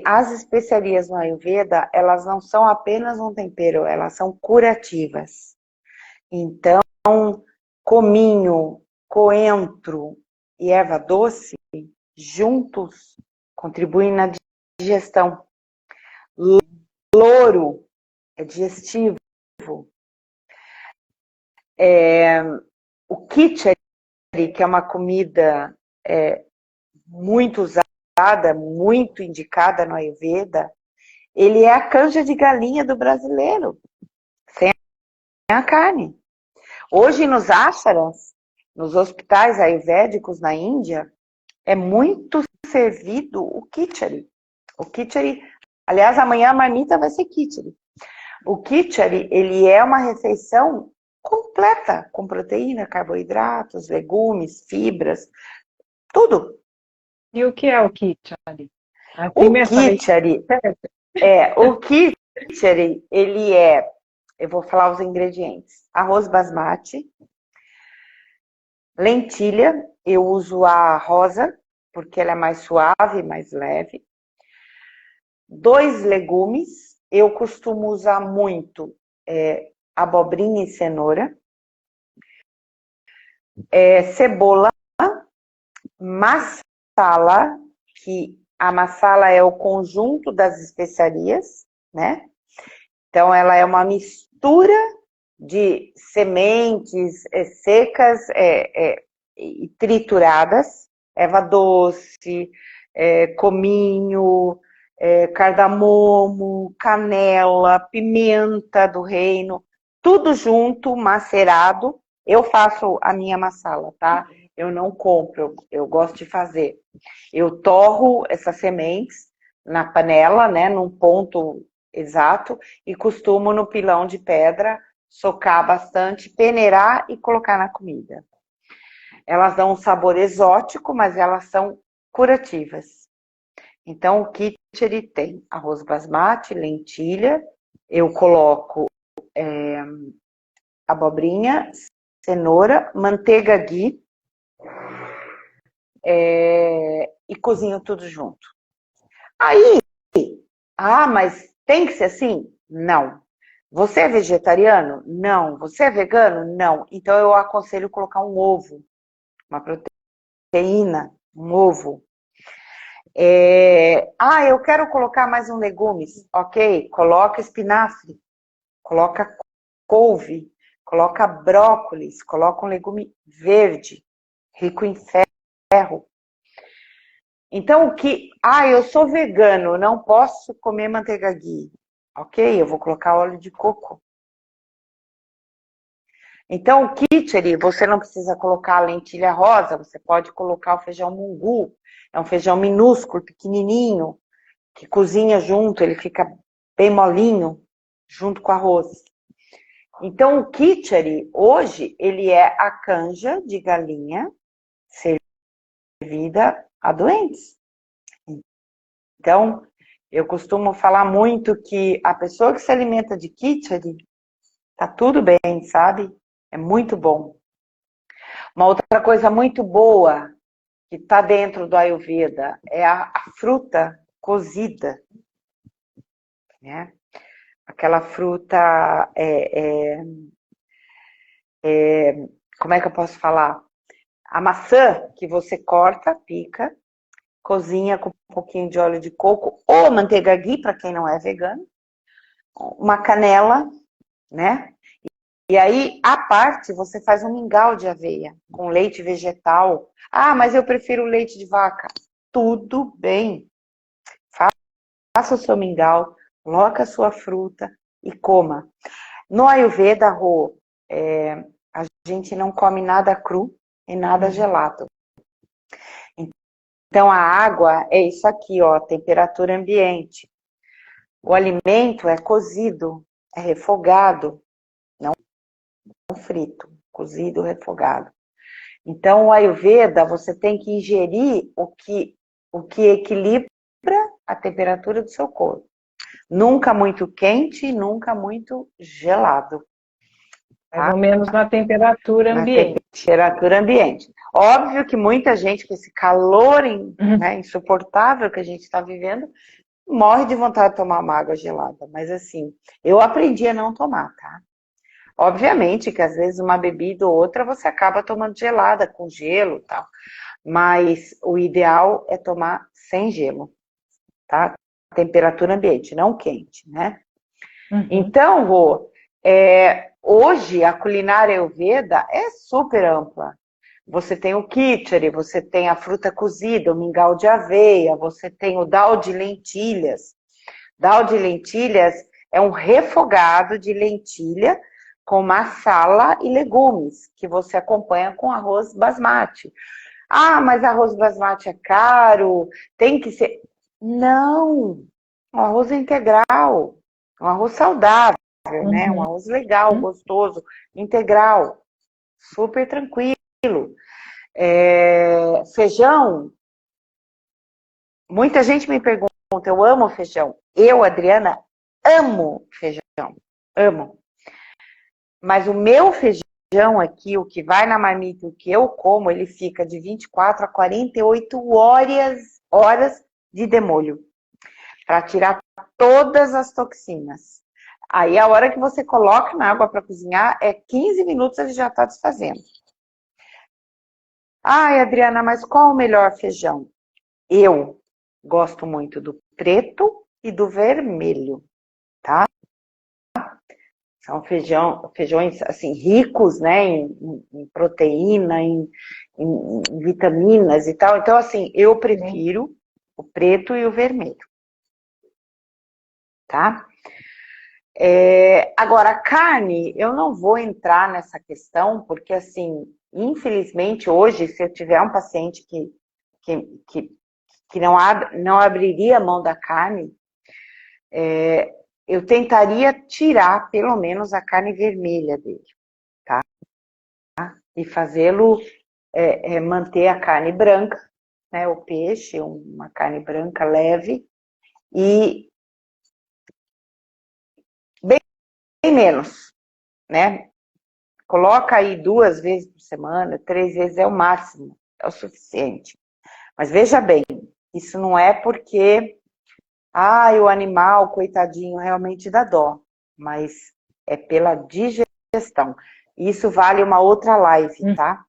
as especiarias no Ayurveda, elas não são apenas um tempero, elas são curativas. Então, cominho, coentro e erva doce, juntos, contribuem na digestão. Louro é digestivo. O khichdi, que é uma comida muito usada, muito indicada no Ayurveda, ele é a canja de galinha do brasileiro, sem a carne. Hoje nos ashrams, nos hospitais ayurvédicos na Índia, é muito servido o khichdi. O khichdi, aliás, amanhã a marmita vai ser khichdi. O khichdi, ele é uma refeição completa, com proteína, carboidratos, legumes, fibras, tudo. E o que é o khichdi? O khichdi, ele é, eu vou falar os ingredientes: arroz basmati, lentilha, eu uso a rosa, porque ela é mais suave, mais leve. 2 legumes, eu costumo usar muito abobrinha e cenoura. Cebola, massala, que a massala é o conjunto das especiarias, né? Então, ela é uma mistura de sementes secas e trituradas, erva doce, cominho, cardamomo, canela, pimenta do reino, tudo junto, macerado. Eu faço a minha massala, tá? Eu não compro, eu gosto de fazer. Eu torro essas sementes na panela, né, num ponto exato, e costumo no pilão de pedra socar bastante, peneirar e colocar na comida. Elas dão um sabor exótico, mas elas são curativas. Então, o khichdi tem arroz basmati, lentilha, eu coloco abobrinha, cenoura, manteiga ghee e cozinho tudo junto. Aí, mas tem que ser assim? Não. Você é vegetariano? Não. Você é vegano? Não. Então eu aconselho colocar um ovo, uma proteína, um ovo. Eu quero colocar mais um legumes. Ok, coloca espinafre, coloca couve, coloca brócolis, coloca um legume verde, rico em ferro. Então, eu sou vegano, não posso comer manteiga ghee. Ok, eu vou colocar óleo de coco. Então, o khichdi, você não precisa colocar a lentilha rosa, você pode colocar o feijão mungu. É um feijão minúsculo, pequenininho, que cozinha junto, ele fica bem molinho, junto com arroz. Então, o khichdi, hoje, ele é a canja de galinha servida a doentes. Então, eu costumo falar muito que a pessoa que se alimenta de khichdi, tá tudo bem, sabe? É muito bom. Uma outra coisa muito boa que está dentro do Ayurveda é a fruta cozida, né? Aquela fruta, como é que eu posso falar? A maçã que você corta, pica, cozinha com um pouquinho de óleo de coco ou manteiga ghee, para quem não é vegano, uma canela, né? E aí, à parte, você faz um mingau de aveia com leite vegetal. Ah, mas eu prefiro leite de vaca. Tudo bem. Faça o seu mingau, coloque a sua fruta e coma. No Ayurveda, Rô, a gente não come nada cru e nada gelado. Então, a água é isso aqui, ó, temperatura ambiente. O alimento é cozido, é refogado, não frito, cozido, refogado. Então, o Ayurveda, você tem que ingerir o que equilibra a temperatura do seu corpo. Nunca muito quente, nunca muito gelado. Mais ou menos na temperatura Na ambiente. temperatura ambiente. Óbvio que muita gente com esse calor né, insuportável que a gente está vivendo, morre de vontade de tomar uma água gelada. Mas assim, eu aprendi a não tomar, tá? Obviamente que às vezes uma bebida ou outra você acaba tomando gelada, com gelo e tal. Mas o ideal é tomar sem gelo, tá? Temperatura ambiente, não quente, né? Então, Rô, hoje a culinária Ayurveda é super ampla. Você tem o khichdi, você tem a fruta cozida, o mingau de aveia, você tem o dal de lentilhas. Dal de lentilhas é um refogado de lentilha com massala e legumes, que você acompanha com arroz basmati. Ah, mas arroz basmati é caro, tem que ser... Não, um arroz integral, um arroz saudável, né? Um arroz legal, gostoso, integral, super tranquilo. Feijão, muita gente me pergunta, eu amo feijão. Eu, Adriana, amo feijão, amo. Mas o meu feijão aqui, o que vai na marmita, o que eu como, ele fica de 24 a 48 horas de demolho, para tirar todas as toxinas. Aí a hora que você coloca na água para cozinhar, 15 minutos ele já está desfazendo. Ai, Adriana, mas qual o melhor feijão? Eu gosto muito do preto e do vermelho, tá? São feijões assim, ricos, né, em proteína, em vitaminas e tal. Então, assim, eu prefiro o preto e o vermelho, tá? Agora, a carne, eu não vou entrar nessa questão, porque, assim, infelizmente, hoje, se eu tiver um paciente que não abriria a mão da carne, eu tentaria tirar, pelo menos, a carne vermelha dele, tá? E fazê-lo manter a carne branca, né? O peixe, uma carne branca leve, e bem menos, né? Coloca aí 2 vezes por semana, 3 vezes é o máximo, é o suficiente. Mas veja bem, isso não é porque o animal, coitadinho, realmente dá dó, mas é pela digestão. Isso vale uma outra live, tá?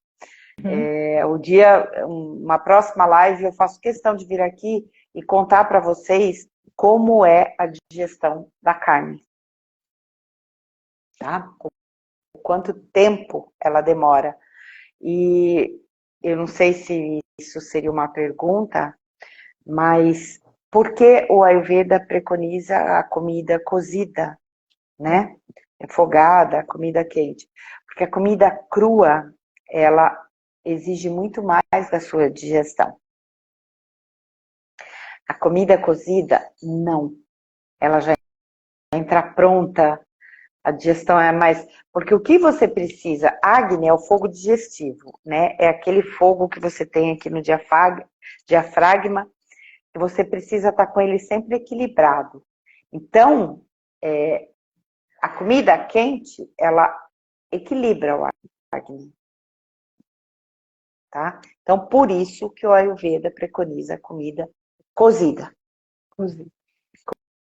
Uma próxima live, eu faço questão de vir aqui e contar para vocês como é a digestão da carne, tá? Quanto tempo ela demora. E eu não sei se isso seria uma pergunta, mas por que o Ayurveda preconiza a comida cozida, né? Refogada, a comida quente? Porque a comida crua, ela exige muito mais da sua digestão. A comida cozida, não. Ela já entra pronta, a digestão é mais... Porque o que você precisa? Agni é o fogo digestivo, né? É aquele fogo que você tem aqui no diafragma, que você precisa estar com ele sempre equilibrado. Então, a comida quente, ela equilibra o Agni. Tá? Então, por isso que o Ayurveda preconiza a comida cozida.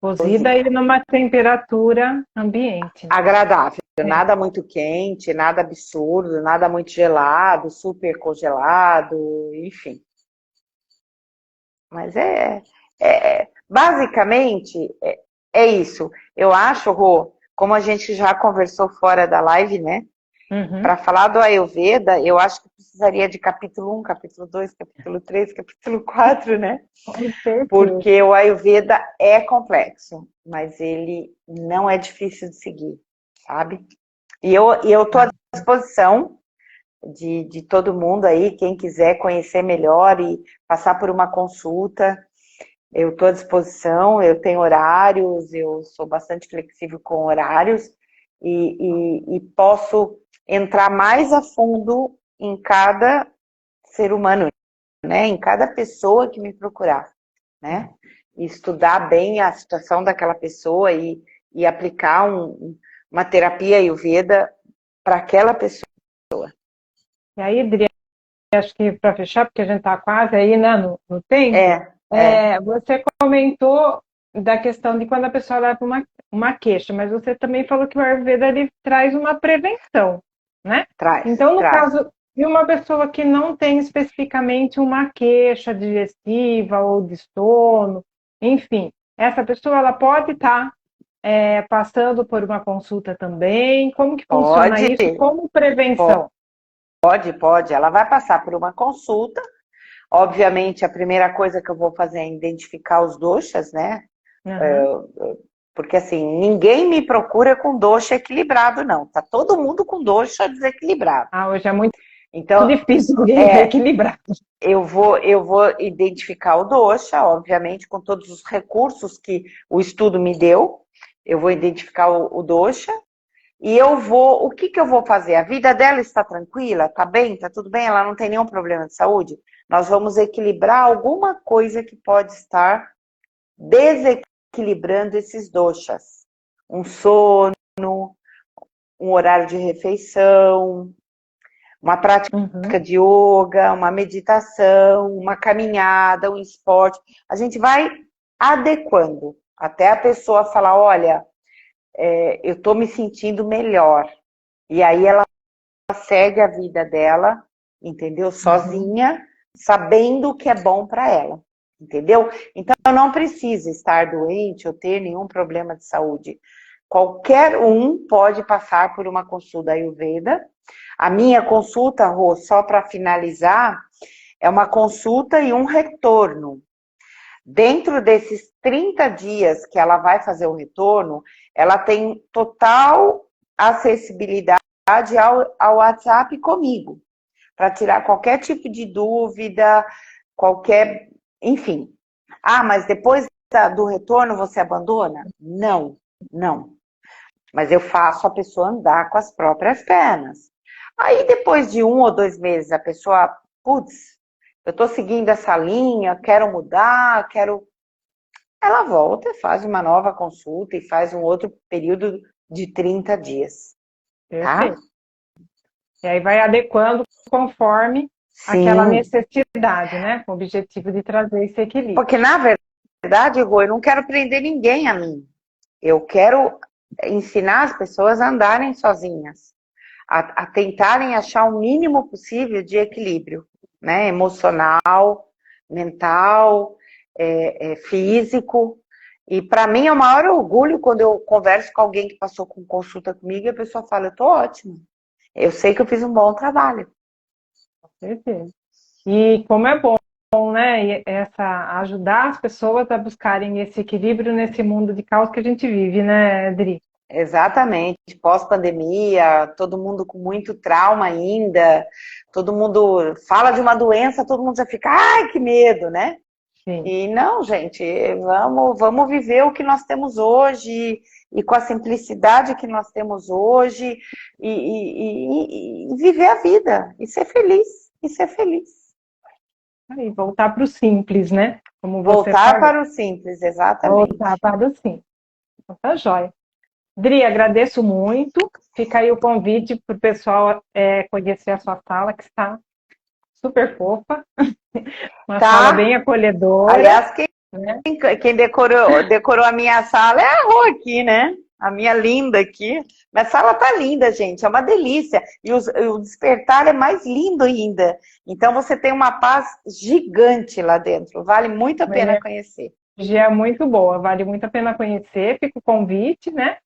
Cozida e numa temperatura ambiente. Agradável. Nada muito quente, nada absurdo, nada muito gelado, super congelado, enfim. Mas basicamente, é isso. Eu acho, Rô, como a gente já conversou fora da live, né? Para falar do Ayurveda, eu acho que precisaria de capítulo 1, capítulo 2, capítulo 3, capítulo 4, né? Porque o Ayurveda é complexo, mas ele não é difícil de seguir, sabe? E eu estou à disposição de todo mundo aí, quem quiser conhecer melhor e passar por uma consulta, eu estou à disposição, eu tenho horários, eu sou bastante flexível com horários e posso entrar mais a fundo em cada ser humano, né? Em cada pessoa que me procurar, né? E estudar bem a situação daquela pessoa e aplicar uma terapia Ayurveda para aquela pessoa. E aí, Adri, acho que para fechar, porque a gente está quase aí, né, no tempo, você comentou da questão de quando a pessoa leva uma queixa, mas você também falou que o Ayurveda ele traz uma prevenção, né? Então, no caso de uma pessoa que não tem especificamente uma queixa digestiva ou de sono, enfim, essa pessoa ela pode estar passando por uma consulta também. Como que funciona isso como prevenção? Pode. Ela vai passar por uma consulta. Obviamente, a primeira coisa que eu vou fazer é identificar os doshas, né? Porque, assim, ninguém me procura com dosha equilibrado, não. Tá todo mundo com dosha desequilibrado. Hoje é muito difícil equilibrar. Eu vou identificar o dosha, obviamente, com todos os recursos que o estudo me deu. Eu vou identificar o dosha. E o que eu vou fazer? A vida dela está tranquila? Está bem? Está tudo bem? Ela não tem nenhum problema de saúde? Nós vamos equilibrar alguma coisa que pode estar desequilibrando esses doshas. Um sono, um horário de refeição, uma prática de yoga, uma meditação, uma caminhada, um esporte. A gente vai adequando até a pessoa falar, olha, eu estou me sentindo melhor. E aí ela segue a vida dela, entendeu? Sozinha, sabendo o que é bom para ela, entendeu? Então, eu não preciso estar doente ou ter nenhum problema de saúde. Qualquer um pode passar por uma consulta Ayurveda. A minha consulta, Rô, só para finalizar, é uma consulta e um retorno. Dentro desses 30 dias que ela vai fazer o retorno, ela tem total acessibilidade ao WhatsApp comigo, para tirar qualquer tipo de dúvida, enfim. Mas depois do retorno você abandona? Não. Mas eu faço a pessoa andar com as próprias pernas. Aí depois de 1 ou 2 meses a pessoa, eu estou seguindo essa linha, quero mudar, Ela volta e faz uma nova consulta e faz um outro período de 30 dias. Tá? E aí vai adequando conforme aquela necessidade, né? Com o objetivo de trazer esse equilíbrio. Porque, na verdade, Rô, eu não quero prender ninguém a mim. Eu quero ensinar as pessoas a andarem sozinhas, a tentarem achar o mínimo possível de equilíbrio, né? Emocional, mental, físico. E para mim é o maior orgulho quando eu converso com alguém que passou com consulta comigo e a pessoa fala, eu tô ótima. Eu sei que eu fiz um bom trabalho. Com certeza. E como é bom, né? Ajudar as pessoas a buscarem esse equilíbrio nesse mundo de caos que a gente vive, né, Adri? Exatamente. Pós-pandemia, todo mundo com muito trauma ainda, todo mundo fala de uma doença, todo mundo já fica, ai, que medo, né? Sim. E não, gente, vamos viver o que nós temos hoje e com a simplicidade que nós temos hoje e viver a vida e ser feliz, E voltar para o simples, né? Como voltar para o simples, exatamente. Voltar para o simples. Então, tá jóia. Dri, agradeço muito. Fica aí o convite para o pessoal conhecer a sua sala, que está super fofa. Uma sala bem acolhedora. Aliás, quem decorou a minha sala é a Rô aqui, né? A minha linda aqui. Minha sala tá linda, gente. É uma delícia. E o despertar é mais lindo ainda. Então, você tem uma paz gigante lá dentro. Vale muito a pena conhecer. Já é muito boa. Vale muito a pena conhecer. Fica o convite, né?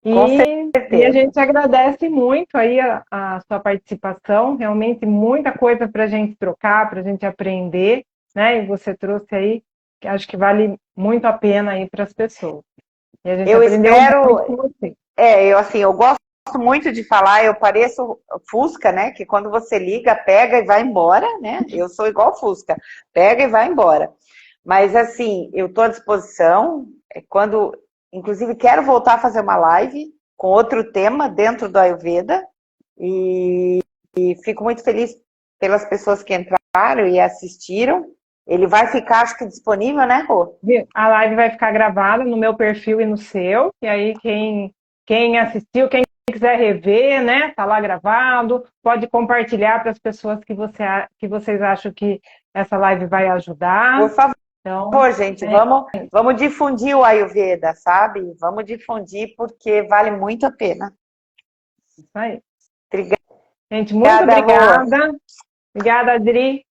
Com certeza. E a gente agradece muito aí a sua participação, realmente muita coisa para a gente trocar, para a gente aprender, né? E você trouxe aí, que acho que vale muito a pena aí para as pessoas. E a gente muito com você. Eu gosto muito de falar, eu pareço Fusca, né? Que quando você liga, pega e vai embora, né? Eu sou igual Fusca, pega e vai embora. Mas assim, eu estou à disposição, inclusive, quero voltar a fazer uma live com outro tema dentro do Ayurveda e fico muito feliz pelas pessoas que entraram e assistiram. Ele vai ficar, acho que, disponível, né, Rô? A live vai ficar gravada no meu perfil e no seu. E aí, quem assistiu, quem quiser rever, né? Tá lá gravado. Pode compartilhar para as pessoas que vocês acham que essa live vai ajudar. Por favor, Então, gente, vamos difundir o Ayurveda, sabe? Vamos difundir porque vale muito a pena. Isso aí. Obrigada, Gente, muito obrigada. Rô. Obrigada, Adri.